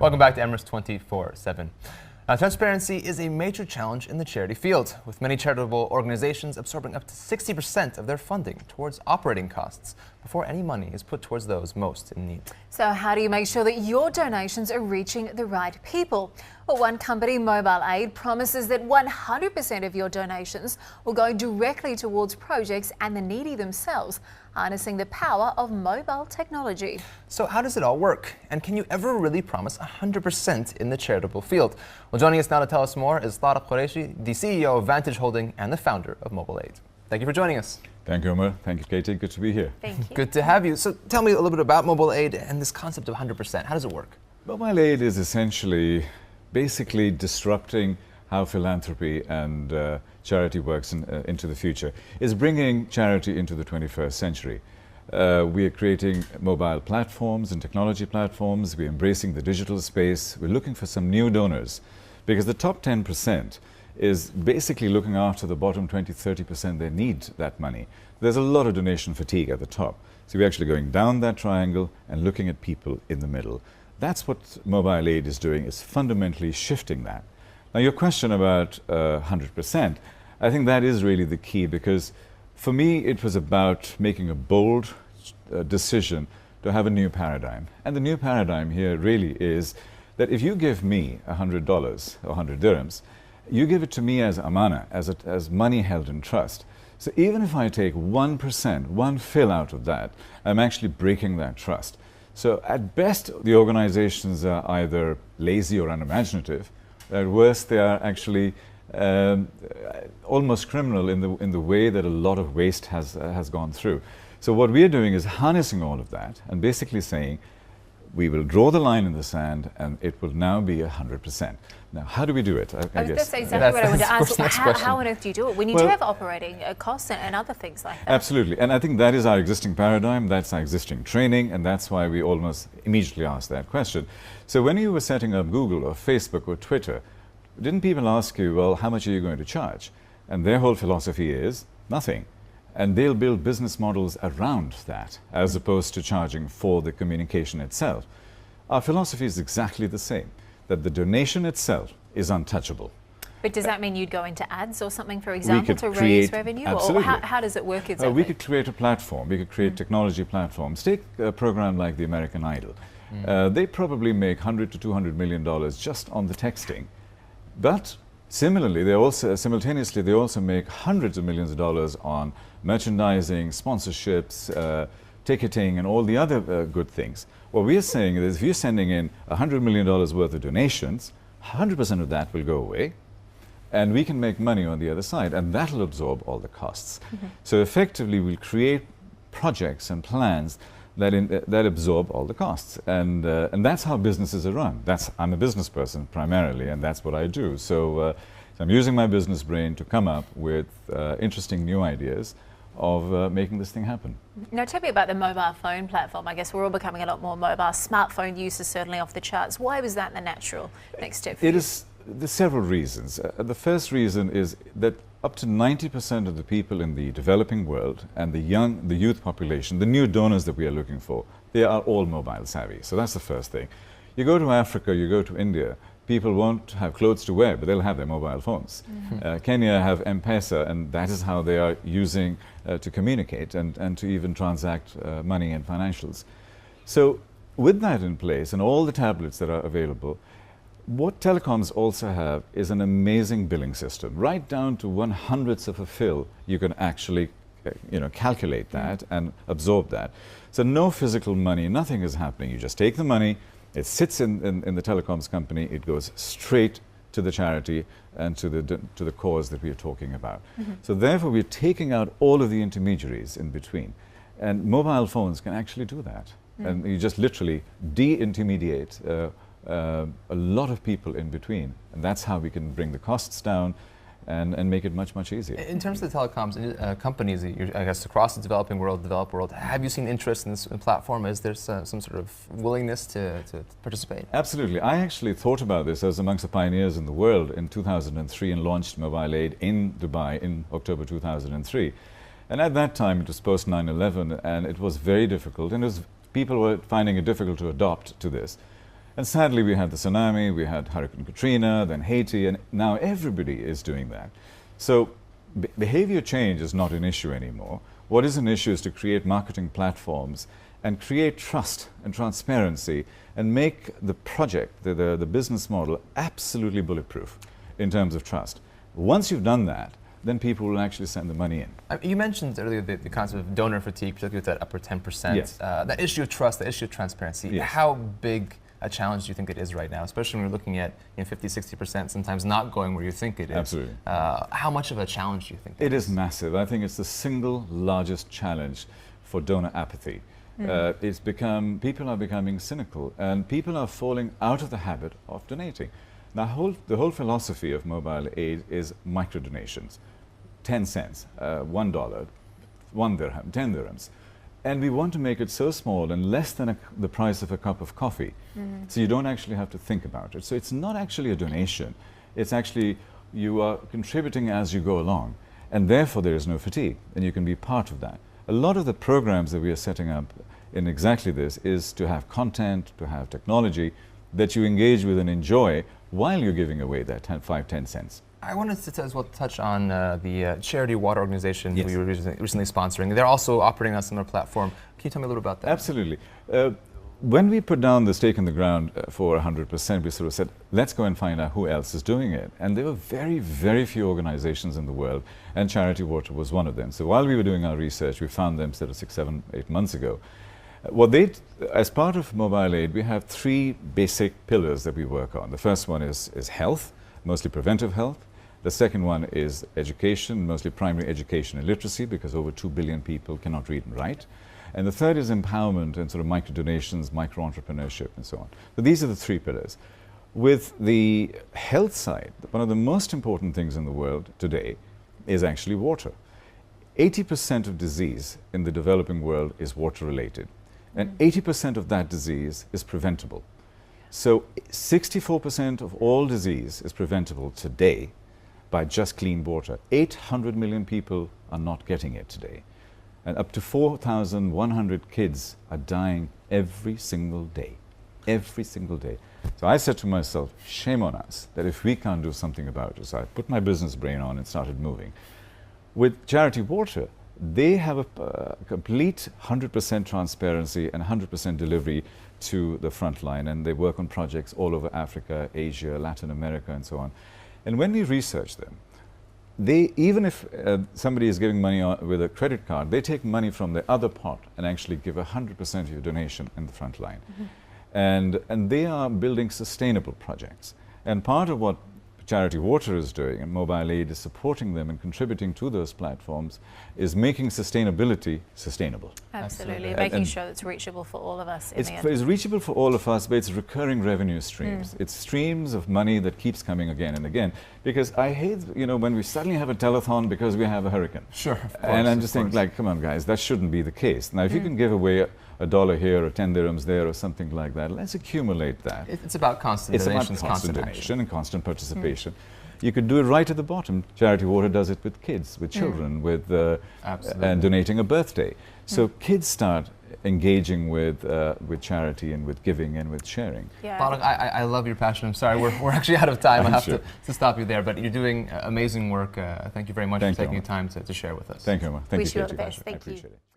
Welcome back to Emirates 24/7. Now, transparency is a major challenge in the charity field, with many charitable organizations absorbing up to 60% of their funding towards operating costs before any money is put towards those most in need. So how do you make sure that your donations are reaching the right people? Well, one company, Mobile Aid, promises that 100% of your donations will go directly towards projects and the needy themselves, harnessing the power of mobile technology. So how does it all work? And can you ever really promise 100% in the charitable field? Well, joining us now to tell us more is Tariq Qureishy, the CEO of Vantage Holding and the founder of Mobile Aid. Thank you for joining us. Thank you, Omar. Thank you, Katie. Good to be here. Thank you. Good to have you. So tell me a little bit about Mobile Aid and this concept of 100%. How does it work? Mobile Aid is essentially basically disrupting how philanthropy and charity works into the future. It's bringing charity into the 21st century. We are creating mobile platforms and technology platforms. We're embracing the digital space. We're looking for some new donors because the top 10% is basically looking after the bottom 20-30%. They need that money. There's a lot of donation fatigue at the top. So we're actually going down that triangle and looking at people in the middle. That's what Mobile Aid is doing, is fundamentally shifting that. Now, your question about 100%, I think that is really the key, because for me it was about making a bold decision to have a new paradigm. And the new paradigm here really is that if you give me $100 or 100 dirhams, you give it to me as amana, as money held in trust. So even if I take 1%, one fill out of that, I'm actually breaking that trust. So at best, the organizations are either lazy or unimaginative. At worst, they are actually almost criminal in the way that a lot of waste has gone through. So what we are doing is harnessing all of that and basically saying, we will draw the line in the sand and it will now be 100%. Now, how do we do it? I guess that's exactly what I wanted to ask. Question. How on earth do you do it? We need to have operating costs and other things like that. Absolutely. And I think that is our existing paradigm, that's our existing training, and that's why we almost immediately asked that question. So when you were setting up Google or Facebook or Twitter, didn't people ask you, well, how much are you going to charge? And their whole philosophy is nothing. And they'll build business models around that, as opposed to charging for the communication itself. Our philosophy is exactly the same, that the donation itself is untouchable. But does that mean you'd go into ads or something, for example, to raise create revenue? Absolutely. Or how does it work exactly? We could create a platform. We could create technology platforms. Take a program like the American Idol. They probably make $100 to $200 million just on the texting. But similarly, simultaneously, they also make hundreds of millions of dollars on merchandising, sponsorships, ticketing, and all the other good things. What we are saying is, if you're sending in $100 million worth of donations, 100% of that will go away, and we can make money on the other side, and that'll absorb all the costs. So effectively, we'll create projects and plans that absorb all the costs, and that's how businesses are run. I'm a business person primarily, and that's what I do. So I'm using my business brain to come up with interesting new ideas of making this thing happen. Now, tell me about the mobile phone platform. I guess we're all becoming a lot more mobile. Smartphone use is certainly off the charts. Why was that the natural next step for you? There's several reasons. The first reason is that up to 90% of the people in the developing world and the youth population, the new donors that we are looking for, they are all mobile savvy. So that's the first thing. You go to Africa, you go to India, people won't have clothes to wear, but they'll have their mobile phones. Kenya have M-Pesa, and that is how they are using to communicate and to even transact money and financials. So with that in place and all the tablets that are available, what telecoms also have is an amazing billing system. Right down to 1/100th of a fill, you can actually calculate that and absorb that. So no physical money, nothing is happening. You just take the money, it sits in the telecoms company, it goes straight to the charity and to the cause that we are talking about. So therefore, we're taking out all of the intermediaries in between. And mobile phones can actually do that. And you just literally de-intermediate a lot of people in between, and that's how we can bring the costs down and make it much, much easier. In terms of the telecoms companies, I guess across the developing world, developed world, have you seen interest in this platform? Is there some sort of willingness to participate? Absolutely. I actually thought about this. I was amongst the pioneers in the world in 2003 and launched Mobile Aid in Dubai in October 2003. And at that time, it was post 9/11, and it was very difficult, and people were finding it difficult to adopt to this. And sadly, we had the tsunami, we had Hurricane Katrina, then Haiti, and now everybody is doing that. So behavior change is not an issue anymore. What is an issue is to create marketing platforms and create trust and transparency and make the project, the business model, absolutely bulletproof in terms of trust. Once you've done that, then people will actually send the money in. You mentioned earlier the concept of donor fatigue, particularly with that upper 10%. Yes. That issue of trust, the issue of transparency. Yes. How big a challenge do you think it is right now, especially when we're looking at 50, 60% sometimes not going where you think it is? Absolutely. How much of a challenge do you think it is? Massive. I think it's the single largest challenge for donor apathy. People are becoming cynical, and people are falling out of the habit of donating. Now, the whole philosophy of mobile aid is micro donations, 10 cents, $1, 1 dirham, 10 dirhams. And we want to make it so small and less than the price of a cup of coffee. So you don't actually have to think about it. So it's not actually a donation. It's actually you are contributing as you go along. And therefore there is no fatigue, and you can be part of that. A lot of the programs that we are setting up in exactly this is to have content, to have technology that you engage with and enjoy while you're giving away that 5, 10 cents. I wanted to as well touch on the charity water organization Yes. we were recently sponsoring. They're also operating on a similar platform. Can you tell me a little about that? Absolutely. When we put down the stake in the ground for 100%, we sort of said, let's go and find out who else is doing it. And there were very, very few organizations in the world, and Charity Water was one of them. So while we were doing our research, we found them sort of 6, 7, 8 months ago. As part of mobile aid, we have 3 basic pillars that we work on. The first one is health, mostly preventive health. The second one is education, mostly primary education and literacy, because over 2 billion people cannot read and write. And the third is empowerment and sort of micro donations, micro entrepreneurship, and so on. So these are the 3 pillars. With the health side, one of the most important things in the world today is actually water. 80% of disease in the developing world is water related, and 80% of that disease is preventable. So 64% of all disease is preventable today by just clean water. 800 million people are not getting it today. And up to 4,100 kids are dying every single day. Every single day. So I said to myself, shame on us that if we can't do something about it. So I put my business brain on and started moving. With Charity Water, they have a complete 100% transparency and 100% delivery to the front line, and they work on projects all over Africa, Asia, Latin America, and so on. And when we research them, even if somebody is giving money with a credit card, they take money from the other pot and actually give 100% of your donation in the front line. And they are building sustainable projects. And part of what Charity Water is doing, and Mobile Aid is supporting them and contributing to those platforms, is making sustainability sustainable. Absolutely, making sure it's reachable for all of us in the end. It's reachable for all of us, but it's recurring revenue streams. It's streams of money that keeps coming again and again. Because I hate, when we suddenly have a telethon because we have a hurricane. Sure, of course. And I'm just thinking, come on, guys, that shouldn't be the case. Now, if you can give away $1 here or 10 dirhams there or something like that, let's accumulate that. It's about constant donations, constant donation and constant participation. You could do it right at the bottom. Charity Water does it with kids, with children, with and donating a birthday. So kids start engaging with charity and with giving and with sharing. Yeah. Balak, I love your passion. I'm sorry, we're actually out of time. I have to stop you there, but you're doing amazing work. Thank you very much for taking the time to share with us. Thank you, Emma. Thank you, Wish you all the Katie. best. I Thank appreciate you. it.